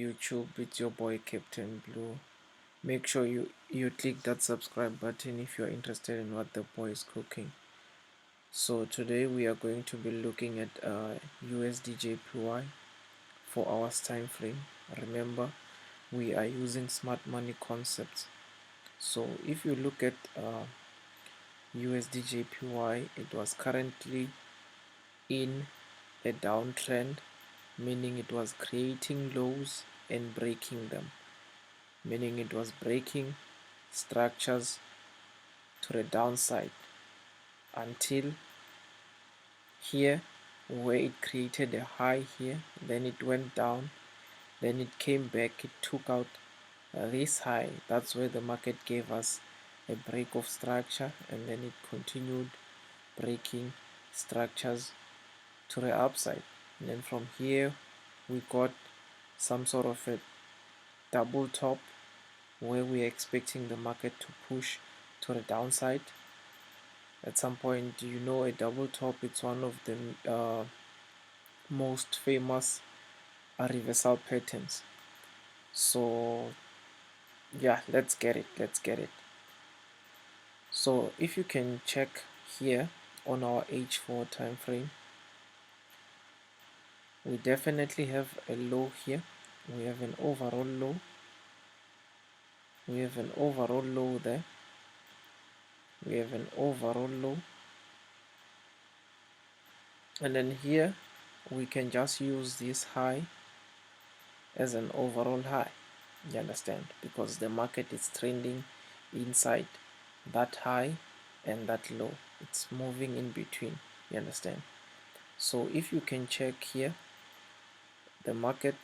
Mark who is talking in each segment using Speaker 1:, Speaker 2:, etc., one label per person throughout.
Speaker 1: YouTube, it's your boy Captain Blue. Make sure you click that subscribe button if you're interested in what the boy is cooking. So today we are going to be looking at USDJPY for hours time frame. Remember, we are using smart money concepts. So if you look at USDJPY, it was currently in a downtrend, meaning it was creating lows and breaking them, meaning it was breaking structures to the downside until here where it created a high here, then it went down, then it came back, it took out this high. That's where the market gave us a break of structure, and then it continued breaking structures to the upside, and then from here we got some sort of a double top where we're expecting the market to push to the downside at some point. A double top, it's one of the most famous reversal patterns. So yeah, let's get it. So if you can check here on our H4 time frame, we definitely have a low here. We have an overall low, we have an overall low there, we have an overall low, and then here we can just use this high as an overall high. You understand? Because the market is trending inside that high and that low. It's moving in between. You understand? So if you can check here, the market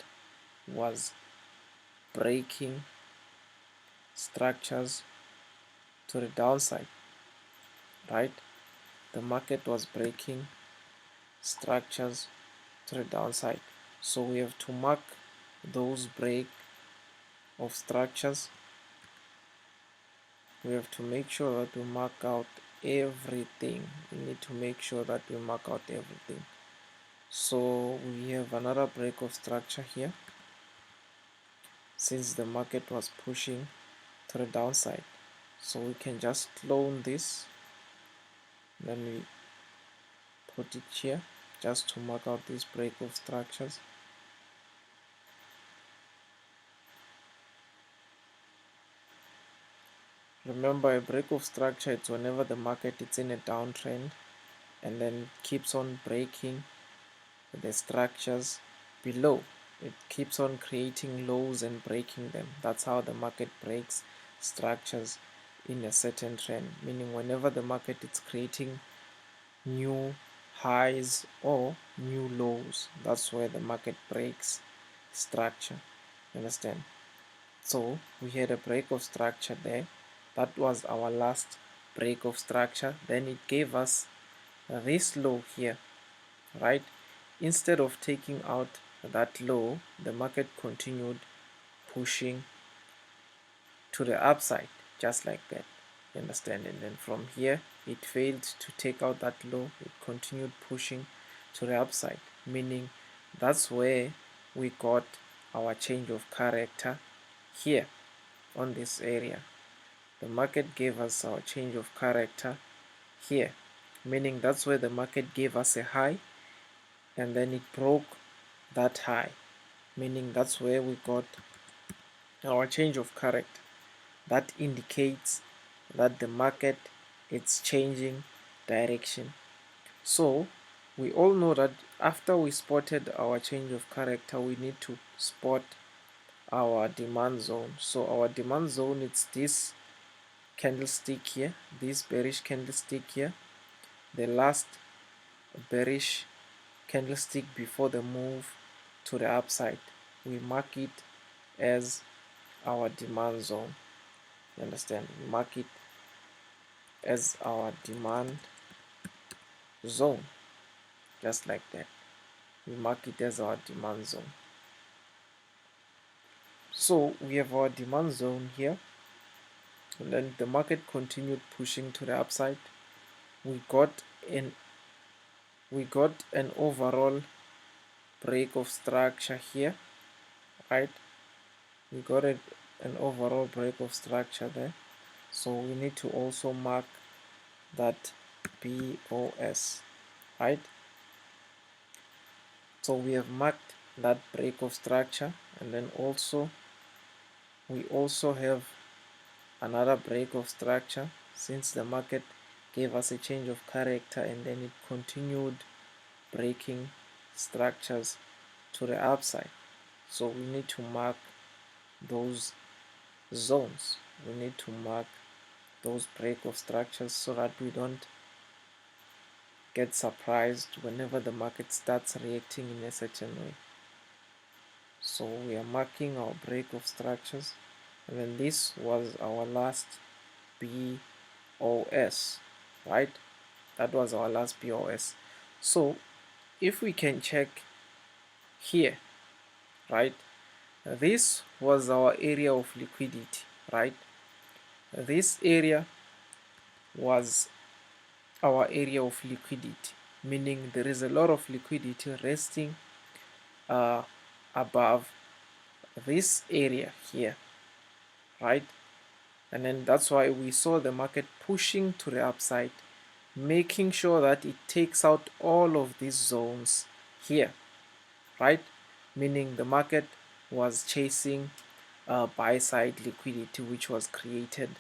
Speaker 1: was breaking structures to the downside, right? The market was breaking structures to the downside. So we have to mark those break of structures. We have to make sure that we mark out everything. We need to make sure that we mark out everything. So we have another break of structure here, since the market was pushing to the downside. So we can just clone this, then we put it here just to mark out this break of structures. Remember, a break of structure, it's whenever the market is in a downtrend and then keeps on breaking the structures below. It keeps on creating lows and breaking them. That's how the market breaks structures in a certain trend, meaning whenever the market is creating new highs or new lows, that's where the market breaks structure. Understand? So we had a break of structure there. That was our last break of structure. Then it gave us this low here, right? Instead of taking out that low, the market continued pushing to the upside, just like that. You understand? And then from here, it failed to take out that low. It continued pushing to the upside, meaning that's where we got our change of character here on this area. The market gave us our change of character here, meaning that's where the market gave us a high and then it broke that high, meaning that's where we got our change of character. That indicates that the market is changing direction. So we all know that after we spotted our change of character, we need to spot our demand zone. So our demand zone, it's this candlestick here, this bearish candlestick here, the last bearish candlestick before the move to the upside. We mark it as our demand zone. You understand? We mark it as our demand zone, just like that. We mark it as our demand zone. So we have our demand zone here, and then the market continued pushing to the upside. We got an overall break of structure here, right? we got an overall break of structure there, so we need to also mark that BOS, right? So we have marked that break of structure, and then also we also have another break of structure since the market gave us a change of character and then it continued breaking structures to the upside. So we need to mark those zones. We need to mark those break of structures so that we don't get surprised whenever the market starts reacting in a certain way. So we are marking our break of structures, and then this was our last BOS, right? That was our last BOS. So if we can check here, right, this was our area of liquidity, right? This area was our area of liquidity, meaning there is a lot of liquidity resting above this area here, right? And then that's why we saw the market pushing to the upside, making sure that it takes out all of these zones here, right? Meaning the market was chasing buy side liquidity which was created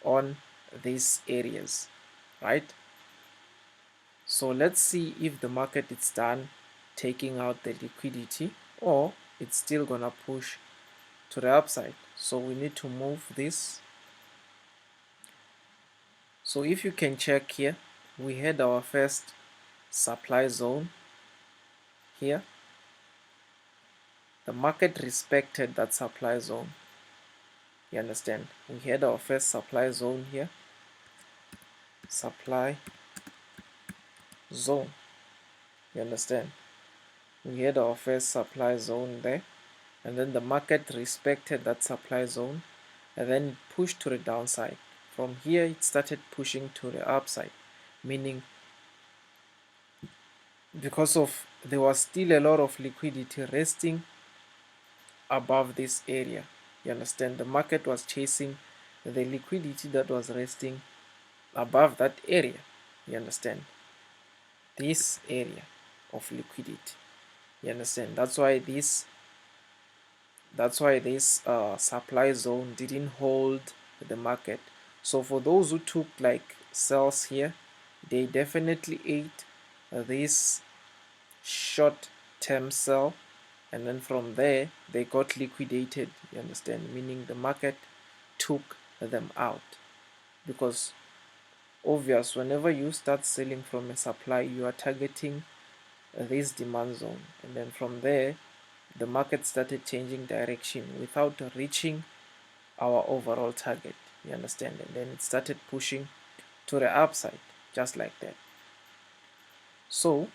Speaker 1: on these areas, right? So let's see if the market is done taking out the liquidity or it's still gonna push to the upside. So we need to move this. So if you can check here, we had our first supply zone here. The market respected that supply zone. You understand? We had our first supply zone here. Supply zone. You understand? We had our first supply zone there, and then the market respected that supply zone, and then it pushed to the downside. From here it started pushing to the upside, meaning because of there was still a lot of liquidity resting above this area. You understand? The market was chasing the liquidity that was resting above that area. You understand? This area of liquidity. You understand? That's why this supply zone didn't hold the market. So for those who took like sells here, they definitely ate this short term sell, and then from there they got liquidated. You understand? Meaning the market took them out, because obvious, whenever you start selling from a supply, you are targeting this demand zone, and then from there the market started changing direction without reaching our overall target. You understand? And then it started pushing to the upside just like that. So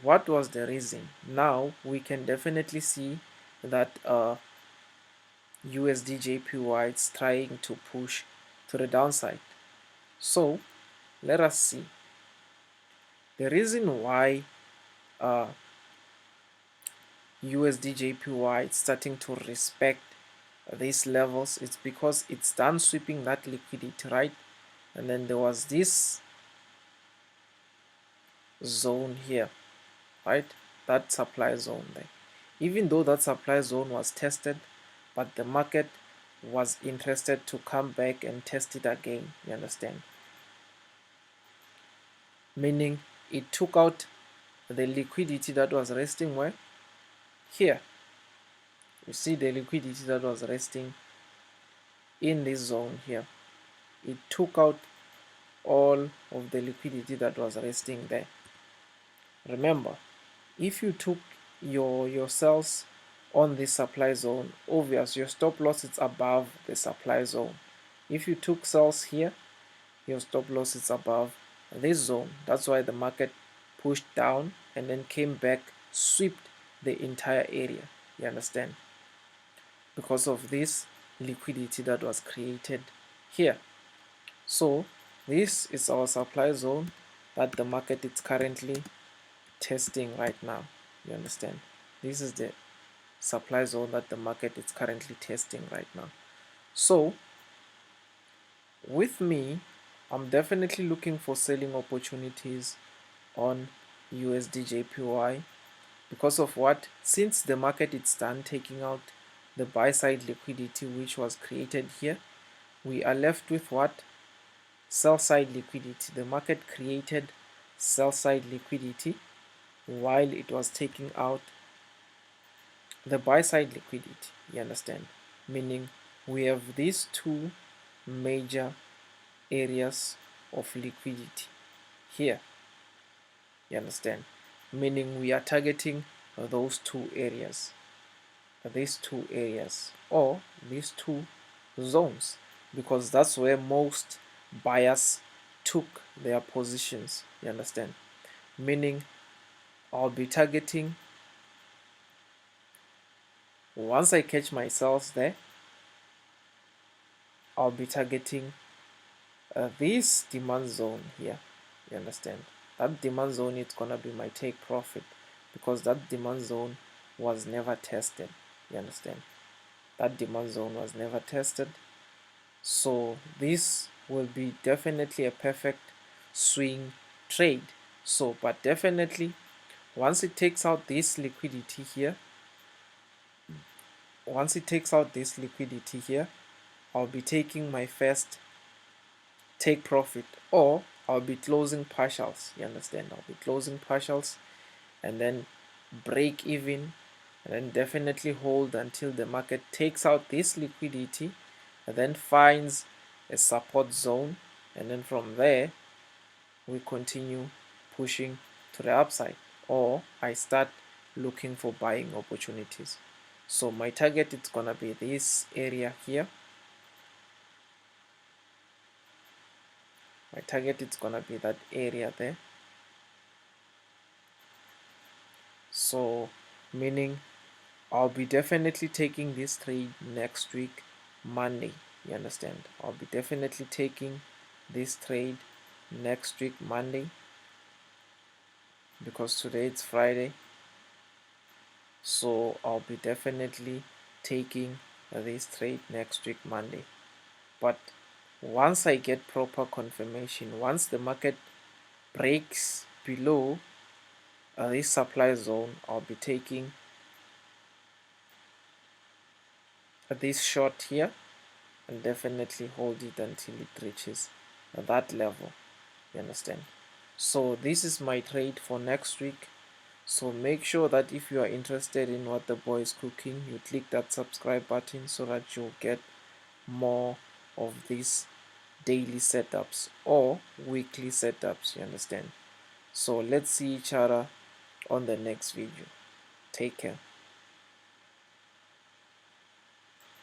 Speaker 1: what was the reason? Now we can definitely see that USDJPY is trying to push to the downside. So let us see the reason why USDJPY is starting to respect these levels. It's because it's done sweeping that liquidity, right? And then there was this zone here, right? That supply zone there. Even though that supply zone was tested, but the market was interested to come back and test it again. You understand? Meaning it took out the liquidity that was resting where? Here. You see the liquidity that was resting in this zone here. It took out all of the liquidity that was resting there. Remember, if you took your cells on this supply zone, obvious your stop loss is above the supply zone. If you took cells here, your stop loss is above this zone. That's why the market pushed down and then came back, swept the entire area. You understand? Because of this liquidity that was created here. So this is our supply zone that the market is currently testing right now. You understand? This is the supply zone that the market is currently testing right now. So with me, I'm definitely looking for selling opportunities on USDJPY because of what? Since the market is done taking out the buy side liquidity which was created here, we are left with what? Sell side liquidity. The market created sell side liquidity while it was taking out the buy side liquidity. You understand? Meaning we have these two major areas of liquidity here. You understand? Meaning we are targeting those two areas, or these two zones, because that's where most buyers took their positions. You understand? Meaning I'll be targeting, once I catch myself there, I'll be targeting this demand zone here. You understand? That demand zone is gonna be my take profit, because that demand zone was never tested. You understand? That demand zone was never tested, so this will be definitely a perfect swing trade. So but definitely once it takes out this liquidity here, I'll be taking my first take profit, or I'll be closing partials. You understand? I'll be closing partials and then break even, and then definitely hold until the market takes out this liquidity and then finds a support zone, and then from there we continue pushing to the upside, or I start looking for buying opportunities. So my target is gonna be this area here. My target is gonna be that area there. So meaning I'll be definitely taking this trade next week Monday. You understand? I'll be definitely taking this trade next week Monday, because today it's Friday. So I'll be definitely taking this trade next week Monday. But once I get proper confirmation, once the market breaks below this supply zone, I'll be taking this short here and definitely hold it until it reaches that level. You understand? So this is my trade for next week. So make sure that if you are interested in what the boy is cooking, you click that subscribe button so that you'll get more of these daily setups or weekly setups. You understand? So let's see each other on the next video. Take care.